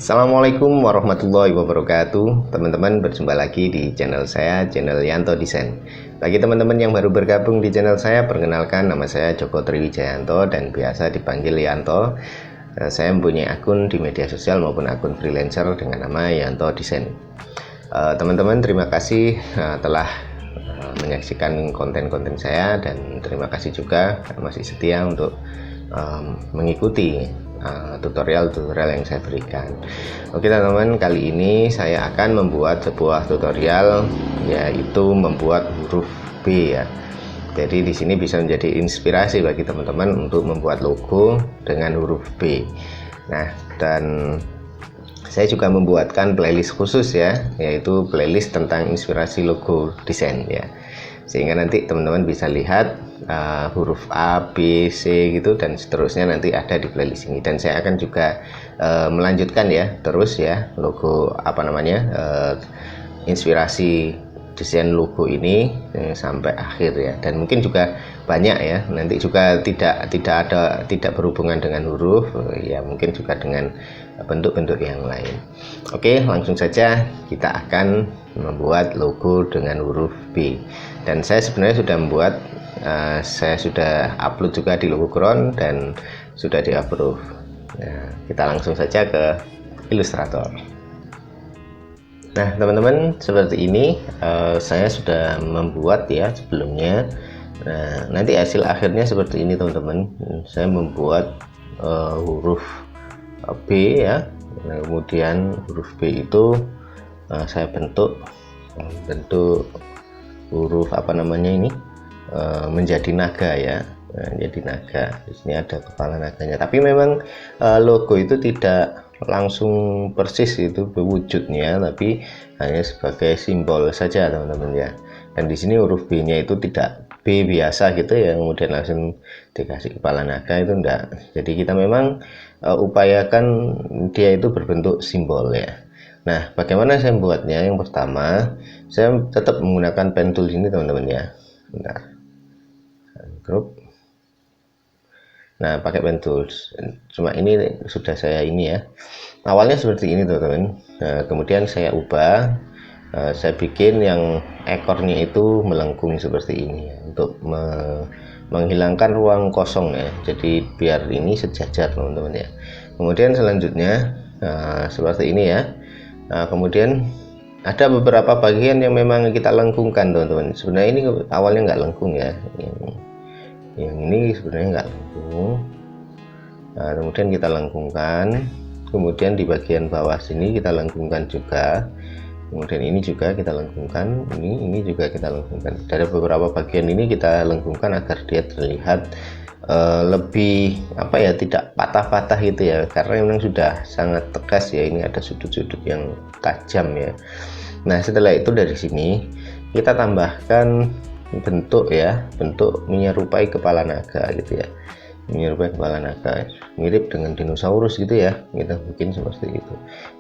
Assalamualaikum warahmatullahi wabarakatuh. Teman-teman, berjumpa lagi di channel saya, channel Yanto Desain. Bagi teman-teman yang baru bergabung di channel saya, perkenalkan, nama saya Joko Triwijayanto dan biasa dipanggil Yanto. Saya mempunyai akun di media sosial maupun akun freelancer dengan nama Yanto Desain. Teman-teman, terima kasih telah menyaksikan konten-konten saya, dan terima kasih juga masih setia untuk mengikuti tutorial-tutorial yang saya berikan. Oke teman-teman, kali ini saya akan membuat sebuah tutorial, yaitu membuat huruf B ya. Jadi di sini bisa menjadi inspirasi bagi teman-teman untuk membuat logo dengan huruf B. Nah, dan saya juga membuatkan playlist khusus ya, yaitu playlist tentang inspirasi logo desain ya. Sehingga nanti teman-teman bisa lihat huruf A, B, C gitu dan seterusnya nanti ada di playlist ini. Dan saya akan juga melanjutkan ya terus ya logo inspirasi desain logo ini sampai akhir ya. Dan mungkin juga banyak ya, nanti juga tidak berhubungan dengan huruf ya, mungkin juga dengan bentuk-bentuk yang lain. Oke, langsung saja kita akan membuat logo dengan huruf B. Dan saya sebenarnya sudah membuat, saya sudah upload juga di Logoground dan sudah di approve. Nah, kita langsung saja ke Illustrator. Nah teman-teman, seperti ini saya sudah membuat ya sebelumnya. Nah, nanti hasil akhirnya seperti ini teman-teman. Saya membuat huruf B ya. Nah, kemudian huruf B itu saya bentuk huruf ini menjadi naga ya. Nah, jadi naga. Di sini ada kepala naganya. Tapi memang logo itu tidak langsung persis itu wujudnya, tapi hanya sebagai simbol saja teman-teman ya. Dan di sini huruf B-nya itu tidak B biasa gitu ya, kemudian langsung dikasih kepala naga, itu enggak. Jadi kita memang upayakan dia itu berbentuk simbol ya. Nah, bagaimana saya membuatnya? Yang pertama, saya tetap menggunakan pen tool ini teman-teman ya. Nah, grup. Nah, pakai pen tools. Cuma ini sudah saya ini ya. Awalnya seperti ini teman-teman. Nah, kemudian saya ubah. Saya bikin yang ekornya itu melengkung seperti ini ya, untuk menghilangkan ruang kosong ya. Jadi biar ini sejajar teman-teman ya. Kemudian selanjutnya seperti ini ya. Nah, kemudian ada beberapa bagian yang memang kita lengkungkan teman-teman. Sebenarnya ini awalnya nggak lengkung ya. Yang ini sebenarnya nggak lengkung. Nah, kemudian kita lengkungkan. Kemudian di bagian bawah sini kita lengkungkan juga. Kemudian ini juga kita lengkungkan. Ini juga kita lengkungkan. Dari beberapa bagian ini kita lengkungkan agar dia terlihat lebih tidak patah-patah gitu ya, karena memang sudah sangat tegas ya. Ini ada sudut-sudut yang tajam ya. Nah, setelah itu dari sini kita tambahkan bentuk menyerupai kepala naga gitu ya, menyerupai kepala naga, mirip dengan dinosaurus gitu ya, kita bikin seperti itu.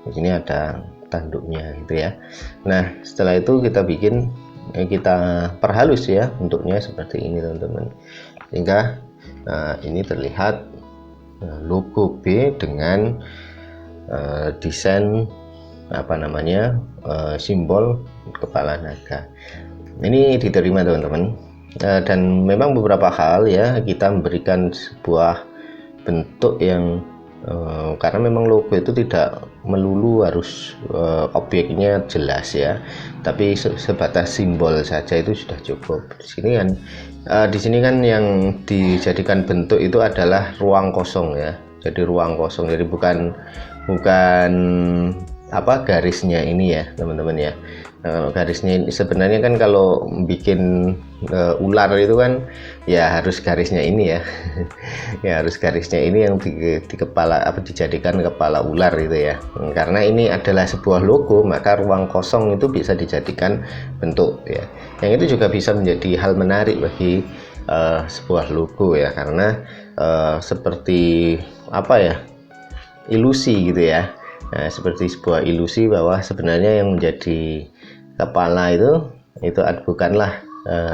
Di sini ada tanduknya gitu ya. Nah, setelah itu kita bikin, kita perhalus ya bentuknya seperti ini teman-teman, sehingga ini terlihat logo B dengan desain simbol kepala naga. Ini diterima teman-teman. Dan memang beberapa hal ya, kita memberikan sebuah bentuk yang karena memang logo itu tidak melulu harus objeknya jelas ya, tapi sebatas simbol saja itu sudah cukup. Di sini kan yang dijadikan bentuk itu adalah ruang kosong ya. Jadi ruang kosong, jadi bukan garisnya ini ya teman-teman ya. Garisnya ini sebenarnya kan kalau bikin ular itu kan ya harus garisnya ini ya. Ya harus garisnya ini yang di kepala, dijadikan kepala ular gitu ya. Karena ini adalah sebuah logo, maka ruang kosong itu bisa dijadikan bentuk ya. Yang itu juga bisa menjadi hal menarik bagi sebuah logo ya, karena seperti ilusi gitu ya. Nah, seperti sebuah ilusi bahwa sebenarnya yang menjadi kepala itu bukanlah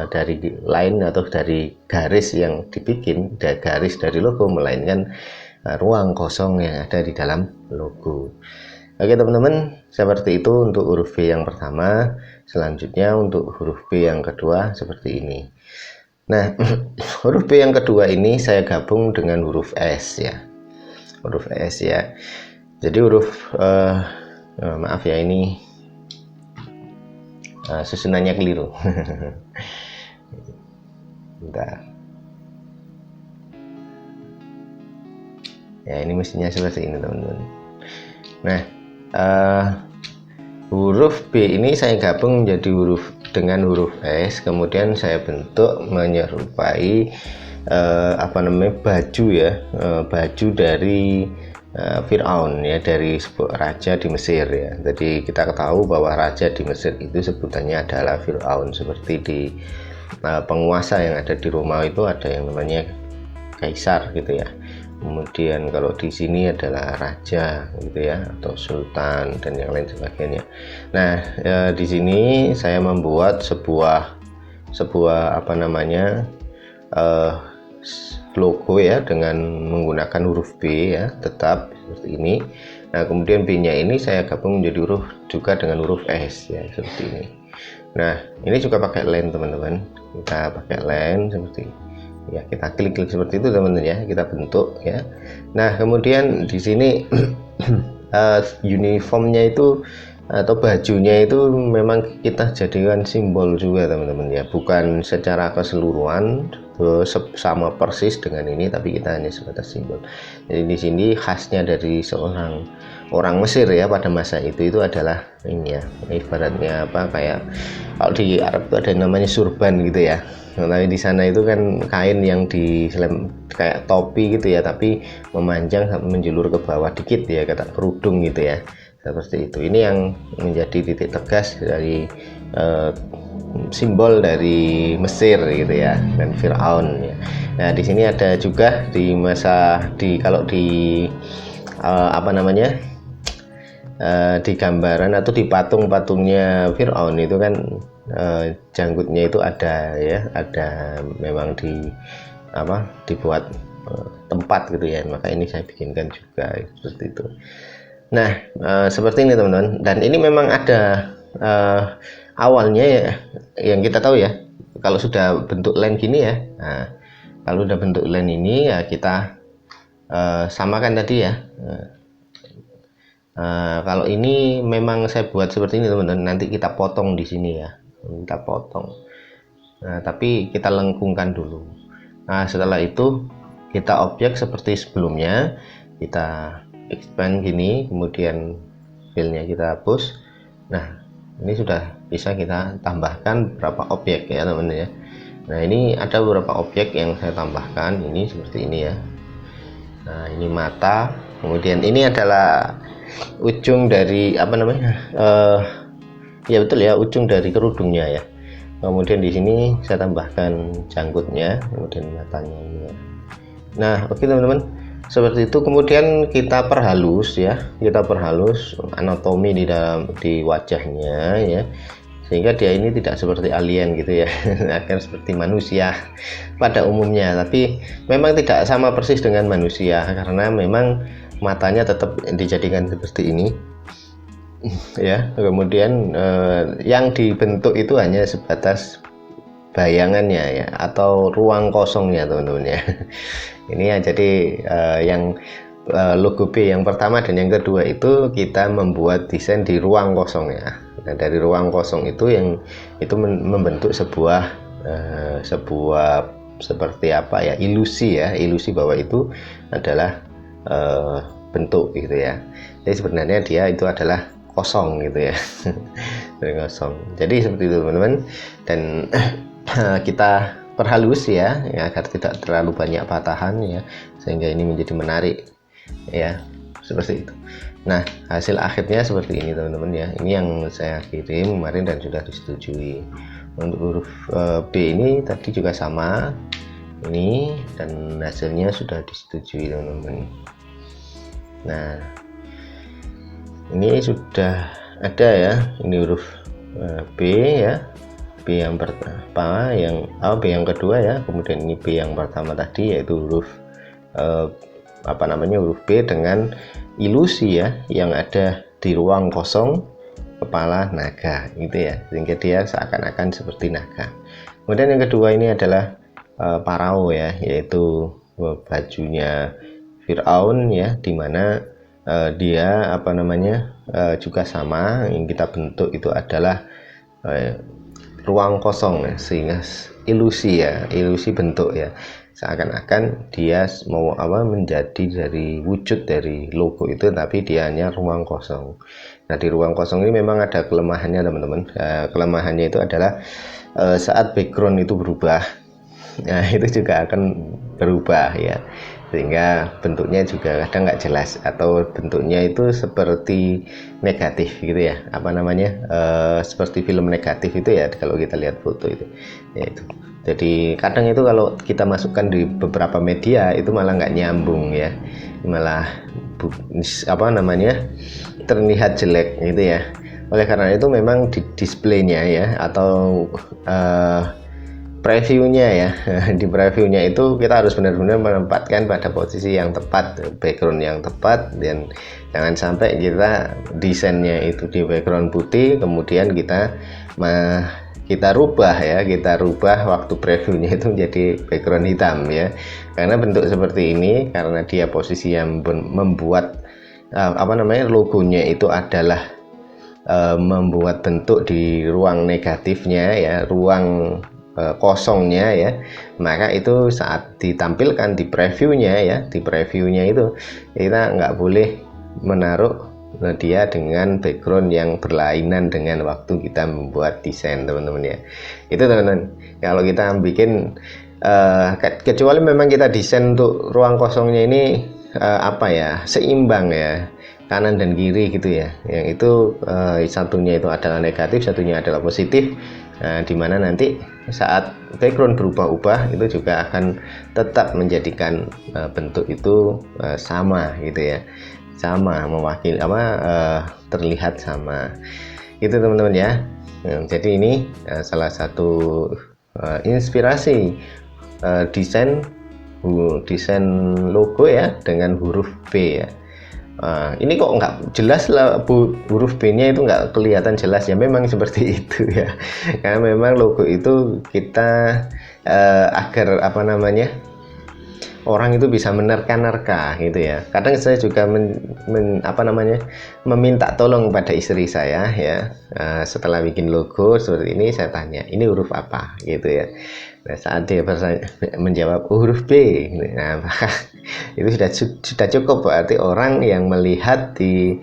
dari line atau dari garis yang dibikin, garis dari logo, melainkan ruang kosong yang ada di dalam logo. Oke teman-teman, seperti itu untuk huruf B yang pertama. Selanjutnya untuk huruf B yang kedua seperti ini. Nah, huruf B yang kedua ini saya gabung dengan huruf S ya. Huruf S ya. Jadi huruf maaf ya, ini susunannya keliru. Bentar. Ya, ini mestinya seperti ini teman-teman. Nah, huruf B ini saya gabung menjadi dengan huruf S, kemudian saya bentuk menyerupai baju ya, baju dari Fir'aun ya, dari sebuah raja di Mesir ya. Jadi kita tahu bahwa raja di Mesir itu sebutannya adalah Fir'aun, seperti di penguasa yang ada di Romawi itu ada yang namanya kaisar gitu ya. Kemudian kalau di sini adalah raja gitu ya, atau sultan dan yang lain sebagainya. Nah, di sini saya membuat sebuah logo ya dengan menggunakan huruf B ya, tetap seperti ini. Nah, kemudian B-nya ini saya gabung menjadi huruf juga dengan huruf S ya, seperti ini. Nah, ini juga pakai line teman-teman. Kita pakai line seperti ini. Ya, kita klik-klik seperti itu teman-teman ya, kita bentuk ya. Nah, kemudian di sini uniformnya itu atau bajunya itu memang kita jadikan simbol juga teman-teman ya, bukan secara keseluruhan sama persis dengan ini, tapi kita hanya sebatas simbol. Jadi di sini khasnya dari seorang orang Mesir ya pada masa itu adalah ini ya, ibaratnya kayak kalau di Arab itu ada namanya surban gitu ya. Nah, di sana itu kan kain yang kayak topi gitu ya, tapi memanjang sampai menjulur ke bawah dikit ya, kata kerudung gitu ya, seperti itu. Ini yang menjadi titik tegas dari simbol dari Mesir gitu ya, dan Fir'aun ya. Nah, di sini ada juga kalau di di gambaran atau di patung-patungnya Fir'aun itu kan janggutnya itu ada ya, ada memang dibuat tempat gitu ya, maka ini saya bikinkan juga seperti itu. Nah, seperti ini teman-teman, dan ini memang ada awalnya ya, yang kita tahu ya, kalau sudah bentuk line gini ya, nah, kalau udah bentuk line ini ya kita samakan tadi ya. Kalau ini memang saya buat seperti ini teman-teman, nanti kita potong di sini ya, kita potong. Nah, tapi kita lengkungkan dulu. Nah, setelah itu kita objek seperti sebelumnya, kita expand gini, kemudian filenya kita hapus. Nah, ini sudah bisa kita tambahkan beberapa objek ya teman-teman ya. Nah, ini ada beberapa objek yang saya tambahkan, ini seperti ini ya. Nah, ini mata, kemudian ini adalah ujung dari ya betul ya, ujung dari kerudungnya ya. Kemudian di sini saya tambahkan janggutnya, kemudian matanya ini ya. Nah, oke teman-teman, seperti itu. Kemudian kita perhalus ya, kita perhalus anatomi di wajahnya ya, sehingga dia ini tidak seperti alien gitu ya, akan seperti manusia pada umumnya, tapi memang tidak sama persis dengan manusia karena memang matanya tetap dijadikan seperti ini ya. Kemudian yang dibentuk itu hanya sebatas bayangannya ya, atau ruang kosongnya teman-teman ya. Ini ya, jadi yang logo B yang pertama dan yang kedua itu kita membuat desain di ruang kosong ya. Nah, dari ruang kosong itu yang itu membentuk sebuah seperti ilusi ya, ilusi bahwa itu adalah bentuk gitu ya. Jadi sebenarnya dia itu adalah kosong gitu ya. Kosong. Jadi seperti itu teman-teman, dan kita perhalus ya, agar tidak terlalu banyak patahan ya, sehingga ini menjadi menarik ya, seperti itu. Nah, hasil akhirnya seperti ini teman-teman ya. Ini yang saya kirim kemarin dan sudah disetujui. Untuk huruf B ini tadi juga sama ini, dan hasilnya sudah disetujui teman-teman. Nah, ini sudah ada ya, ini huruf B ya, B yang pertama, B yang kedua ya, kemudian ini B yang pertama tadi, yaitu huruf huruf B dengan ilusi ya, yang ada di ruang kosong kepala naga gitu ya, sehingga dia seakan-akan seperti naga. Kemudian yang kedua ini adalah Parao ya, yaitu bajunya Firaun ya, dimana dia juga sama, yang kita bentuk itu adalah ruang kosong ya, sehingga ilusi bentuk ya, seakan-akan dia mau menjadi dari wujud dari logo itu, tapi dia hanya ruang kosong. Nah, di ruang kosong ini memang ada kelemahannya teman-teman. Kelemahannya itu adalah saat background itu berubah, nah itu juga akan berubah ya, sehingga bentuknya juga kadang nggak jelas, atau bentuknya itu seperti negatif gitu ya, seperti film negatif itu ya, kalau kita lihat foto itu ya itu. Jadi kadang itu kalau kita masukkan di beberapa media itu malah nggak nyambung ya, malah terlihat jelek gitu ya. Oleh karena itu memang di displaynya ya, atau previewnya ya, di previewnya itu kita harus benar-benar menempatkan pada posisi yang tepat, background yang tepat, dan jangan sampai kita desainnya itu di background putih, kemudian kita rubah waktu previewnya itu menjadi background hitam ya. Karena bentuk seperti ini, karena dia posisi yang membuat logonya itu adalah membuat bentuk di ruang negatifnya ya, ruang kosongnya ya, maka itu saat ditampilkan di previewnya itu kita nggak boleh menaruh dia dengan background yang berlainan dengan waktu kita membuat desain teman-teman ya. Itu teman-teman, kalau kita bikin kecuali memang kita desain untuk ruang kosongnya ini seimbang ya, kanan dan kiri gitu ya, yang itu satunya itu adalah negatif, satunya adalah positif. Nah, dimana nanti saat background berubah-ubah itu juga akan tetap menjadikan bentuk itu sama gitu ya, sama mewakili terlihat sama itu teman-teman ya. Jadi ini salah satu inspirasi desain logo ya dengan huruf B ya. Ini kok nggak jelas lah, huruf B-nya itu nggak kelihatan jelas ya, memang seperti itu ya, karena memang logo itu kita agar orang itu bisa menerka-nerka gitu ya. Kadang saya juga meminta tolong pada istri saya ya, setelah bikin logo seperti ini saya tanya, ini huruf apa gitu ya. Nah, saat dia menjawab huruf B, nah maka itu sudah cukup, berarti orang yang melihat di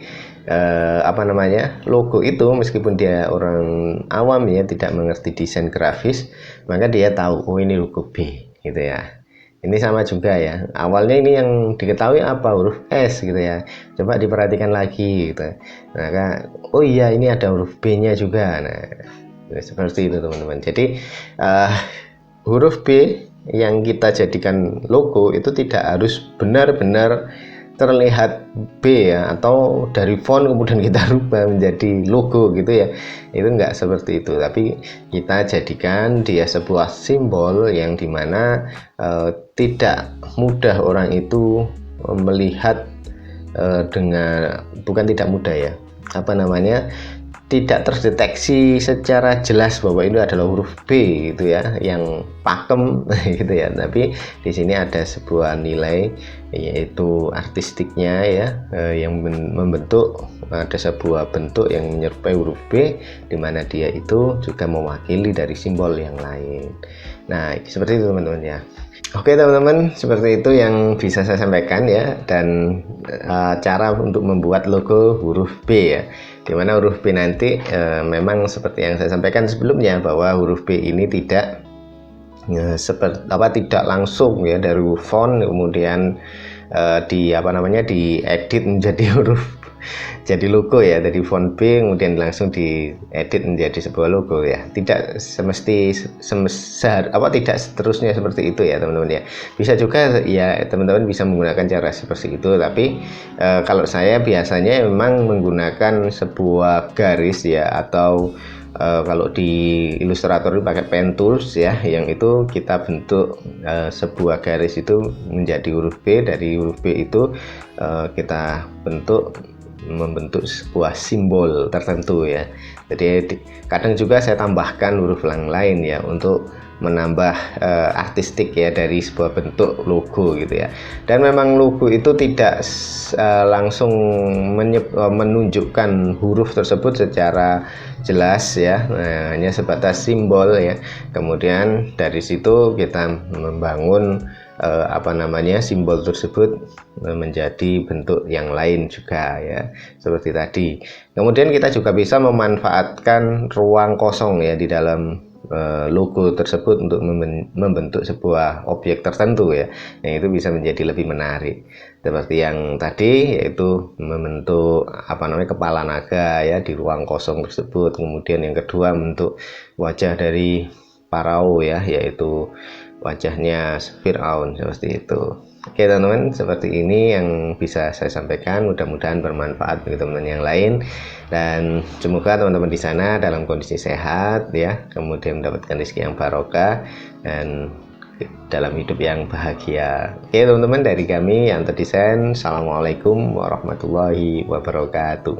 logo itu, meskipun dia orang awam ya, tidak mengerti desain grafis, maka dia tahu oh ini logo B gitu ya. Ini sama juga ya, awalnya ini yang diketahui apa, huruf S gitu ya, coba diperhatikan lagi gitu, maka oh iya ini ada huruf B nya juga. Nah seperti itu teman-teman. Jadi huruf B yang kita jadikan logo itu tidak harus benar-benar terlihat B ya, atau dari font kemudian kita rubah menjadi logo gitu ya, itu enggak seperti itu, tapi kita jadikan dia sebuah simbol yang dimana tidak mudah orang itu melihat bukan tidak mudah ya, tidak terdeteksi secara jelas bahwa ini adalah huruf B gitu ya, yang pakem gitu ya. Tapi di sini ada sebuah nilai, yaitu artistiknya ya, yang membentuk ada sebuah bentuk yang menyerupai huruf B, di mana dia itu juga mewakili dari simbol yang lain. Nah seperti itu teman-teman ya. Oke teman-teman, seperti itu yang bisa saya sampaikan ya, dan cara untuk membuat logo huruf B ya, dimana huruf B nanti memang seperti yang saya sampaikan sebelumnya, bahwa huruf B ini tidak tidak langsung ya dari font kemudian diedit menjadi huruf jadi logo ya, dari font B kemudian langsung diedit menjadi sebuah logo ya, tidak tidak seterusnya seperti itu ya teman-teman ya. Bisa juga ya teman-teman bisa menggunakan cara seperti itu, tapi kalau saya biasanya memang menggunakan sebuah garis ya, atau kalau di Illustrator itu pakai pen tools ya, yang itu kita bentuk sebuah garis itu menjadi huruf B, dari huruf B itu kita bentuk membentuk sebuah simbol tertentu ya. Jadi kadang juga saya tambahkan huruf yang lain ya untuk menambah artistik ya dari sebuah bentuk logo gitu ya. Dan memang logo itu tidak langsung menunjukkan huruf tersebut secara jelas ya, hanya sebatas simbol ya. Kemudian dari situ kita membangun simbol tersebut menjadi bentuk yang lain juga ya, seperti tadi. Kemudian kita juga bisa memanfaatkan ruang kosong ya di dalam logo tersebut untuk membentuk sebuah objek tertentu ya, yang itu bisa menjadi lebih menarik. Seperti yang tadi, yaitu membentuk kepala naga ya di ruang kosong tersebut. Kemudian yang kedua, bentuk wajah dari Parao ya, yaitu wajahnya Fir'aun, seperti itu. Oke teman-teman, seperti ini yang bisa saya sampaikan. Mudah-mudahan bermanfaat bagi teman-teman yang lain, dan semoga teman-teman di sana dalam kondisi sehat ya, kemudian mendapatkan rezeki yang barokah dan dalam hidup yang bahagia. Oke teman-teman, dari kami yang terdesain, assalamualaikum warahmatullahi wabarakatuh.